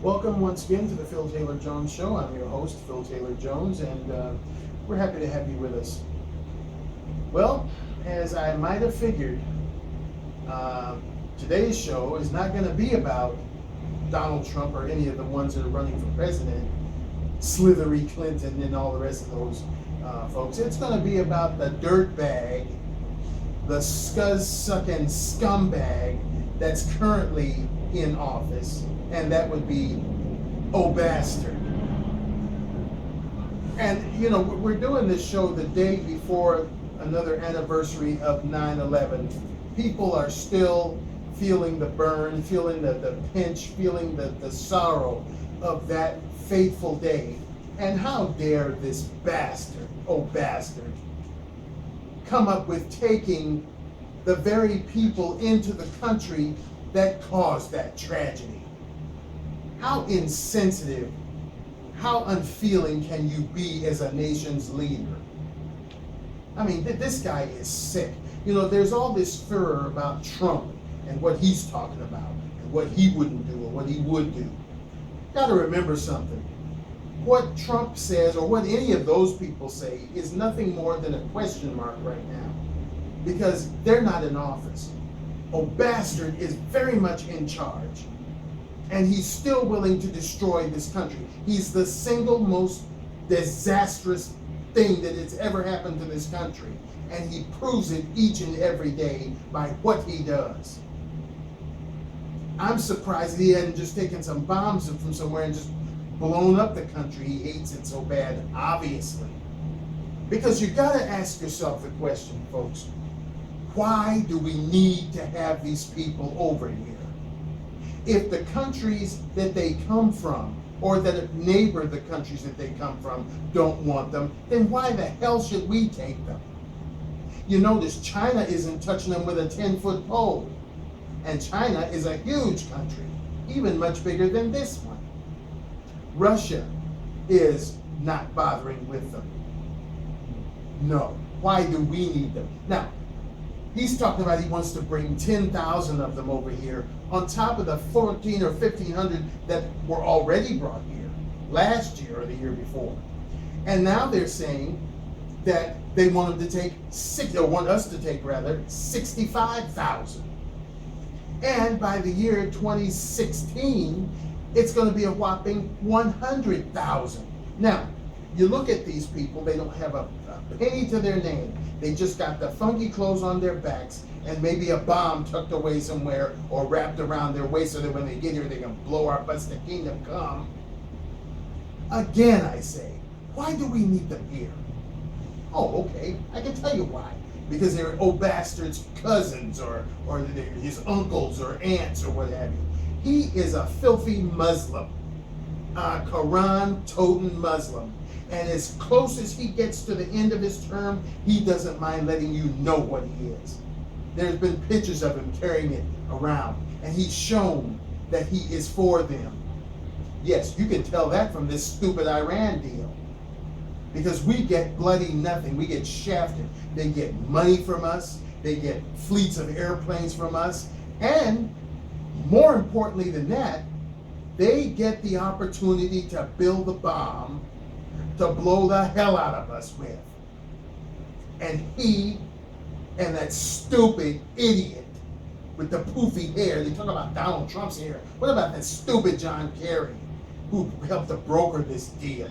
Welcome once again to the Phil Taylor Jones Show. I'm your host, Phil Taylor Jones, and we're happy to have you with us. Well, as I might have figured, uh, today's show is not going to be about Donald Trump or any of the ones that are running for president, Slithery Clinton and all the rest of those folks. It's going to be about the dirtbag, the scuzz-sucking scumbag that's currently in office, and that would be Bastard. And you know, we're doing this show the day before another anniversary of 9/11. People are still feeling the burn, feeling the pinch, feeling the sorrow of that fateful day. And how dare this bastard, bastard, come up with taking the very people into the country that caused that tragedy. How insensitive, how unfeeling can you be as a nation's leader? I mean, this guy is sick. You know, there's all this furor about Trump and what he's talking about and what he wouldn't do or what he would do. Got to remember something. What Trump says or what any of those people say is nothing more than a question mark right now, because they're not in office. Bastard is very much in charge, and he's still willing to destroy this country. He's the single most disastrous thing that has ever happened to this country, and he proves it each and every day by what he does. I'm surprised that he hadn't just taken some bombs from somewhere and just blown up the country. He hates it so bad, obviously. Because you gotta ask yourself the question, folks, why do we need to have these people over here? If the countries that they come from, or that neighbor the countries that they come from, don't want them, then why the hell should we take them? You notice China isn't touching them with a 10-foot pole. And China is a huge country, even much bigger than this one. Russia is not bothering with them. No. Why do we need them? Now, he's talking about he wants to bring 10,000 of them over here on top of the 14 or 1,500 that were already brought here last year or the year before. And now they're saying that they want them to take want us to take rather 65,000. And by the year 2016, it's going to be a whopping 100,000. Now, you look at these people, they don't have a penny to their name. They just got the funky clothes on their backs and maybe a bomb tucked away somewhere or wrapped around their waist so that when they get here, they can blow our butts to kingdom come. Again, I say, why do we need them here? Oh, okay, I can tell you why. Because they're bastard's cousins or they're his uncles or aunts or what have you. He is a filthy Muslim, a Quran-toting Muslim. And as close as he gets to the end of his term, he doesn't mind letting you know what he is. There's been pictures of him carrying it around, and he's shown that he is for them. Yes, you can tell that from this stupid Iran deal. Because we get bloody nothing. We get shafted. They get money from us. They get fleets of airplanes from us. And more importantly than that, they get the opportunity to build a bomb to blow the hell out of us with. And he and that stupid idiot with the poofy hair, they talk about Donald Trump's hair. What about that stupid John Kerry who helped to broker this deal?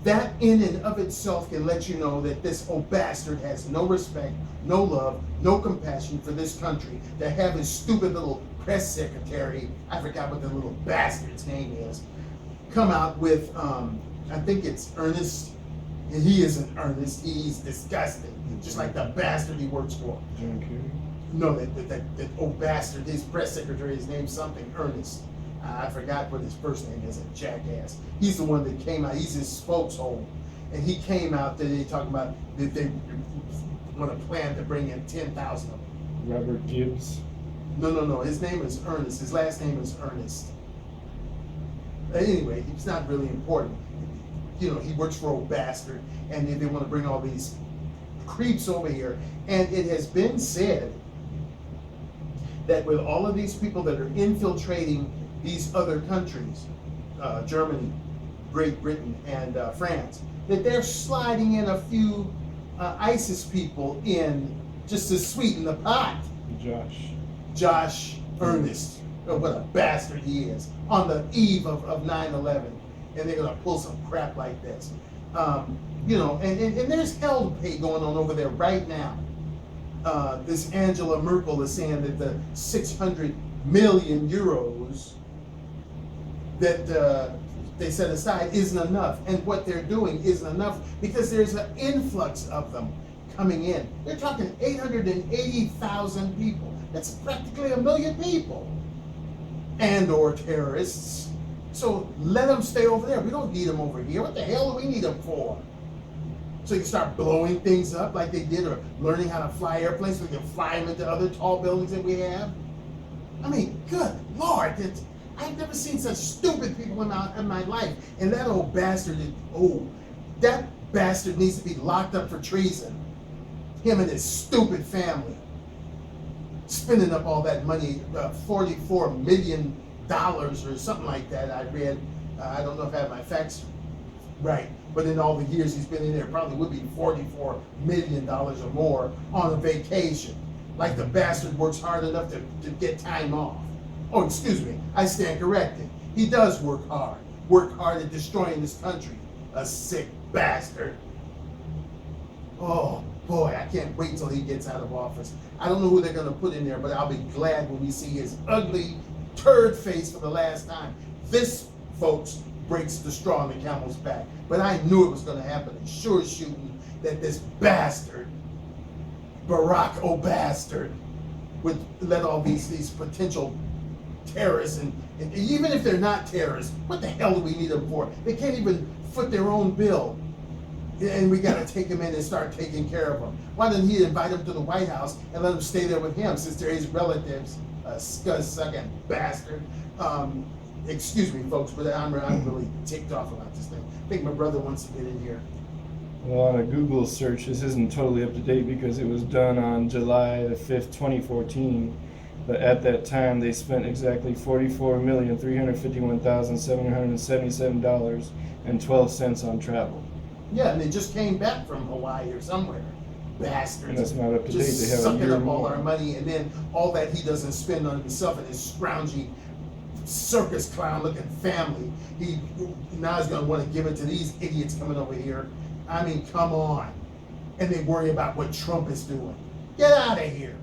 That in and of itself can let you know that this bastard has no respect, no love, no compassion for this country. To have his stupid little press secretary, I forgot what the little bastard's name is, come out with, I think it's Ernest, and he isn't Ernest, he's disgusting, just like the bastard he works for. John Kerry? No, that bastard, his press secretary, his name's something, Ernest. I forgot what his first name is, a jackass. He's the one that came out, he's his spokeshole. And he came out that they talking about that they want to plan to bring in 10,000 of them. Robert Gibbs? No, his name is Ernest. His last name is Ernest. Anyway, it's not really important. You know, he works for bastard, and they want to bring all these creeps over here. And it has been said that with all of these people that are infiltrating these other countries, Germany, Great Britain, and France, that they're sliding in a few ISIS people in just to sweeten the pot. Josh Ernest, what a bastard he is, on the eve of 9/11, and they're gonna pull some crap like this. You know, and there's hell to pay going on over there right now. This Angela Merkel is saying that the 600 million euros that they set aside isn't enough, and what they're doing isn't enough because there's an influx of them coming in. They're talking 880,000 people. That's practically 1 million people, and or terrorists. So let them stay over there. We don't need them over here. What the hell do we need them for? So you can start blowing things up like they did, or learning how to fly airplanes so we can fly them into other tall buildings that we have. I mean, good Lord, I've never seen such stupid people in my life. And that old bastard, that bastard needs to be locked up for treason. Him and his stupid family. Spending up all that money, $44 million or something like that, I read. I don't know if I have my facts right, but in all the years he's been in there, probably would be $44 million or more on a vacation. Like the bastard works hard enough to get time off. Oh, excuse me, I stand corrected. He does work hard at destroying this country. A sick bastard. Oh boy, I can't wait till he gets out of office. I don't know who they're gonna put in there, but I'll be glad when we see his ugly turd face for the last time. This, folks, breaks the straw on the camel's back. But I knew it was gonna happen. It's sure shooting that this bastard, Barack O'Bastard, would let all these potential terrorists, and even if they're not terrorists, what the hell do we need them for? They can't even foot their own bill. And we got to take them in and start taking care of them. Why didn't he invite them to the White House and let them stay there with him since they're his relatives? Scuzz-sucking bastard. Excuse me, folks, but I'm really ticked off about this thing. I think my brother wants to get in here. Well, on a Google search, this isn't totally up to date because it was done on July the 5th, 2014. But at that time, they spent exactly $44,351,777.12 on travel. Yeah, and they just came back from Hawaii or somewhere. Bastards. And that's not up to date. Just They have sucking a year up all more. our money, and then all that he doesn't spend on himself and his scroungy circus clown looking family. Now he's gonna want to give it to these idiots coming over here. I mean, come on. And they worry about what Trump is doing. Get out of here.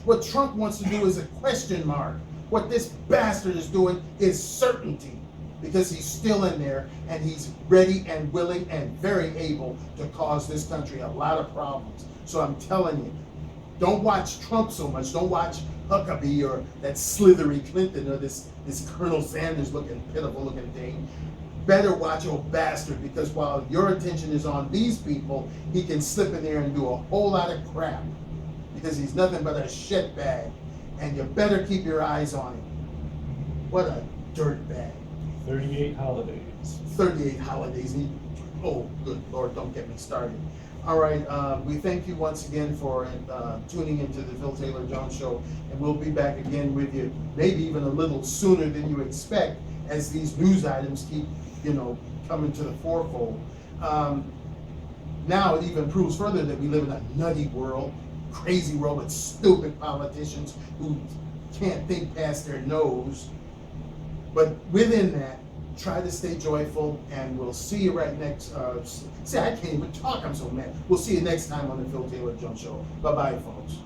What Trump wants to do is a question mark. What this bastard is doing is certainty, because he's still in there and he's ready and willing and very able to cause this country a lot of problems. So I'm telling you, don't watch Trump so much. Don't watch Huckabee or that slithery Clinton or this Colonel Sanders looking, pitiful looking thing. Better watch old bastard, because while your attention is on these people, he can slip in there and do a whole lot of crap, because he's nothing but a shitbag, and you better keep your eyes on him. What a dirtbag. 38 holidays. 38 holidays. Oh, good Lord, don't get me started. All right, we thank you once again for tuning into the Phil Taylor Jones Show, and we'll be back again with you, maybe even a little sooner than you expect, as these news items keep, coming to the forefold. Now it even proves further that we live in a nutty world, crazy world with stupid politicians who can't think past their nose. But within that, try to stay joyful, and we'll see you right next. See, I can't even talk. I'm so mad. We'll see you next time on the Phil Taylor Jones Show. Bye-bye, folks.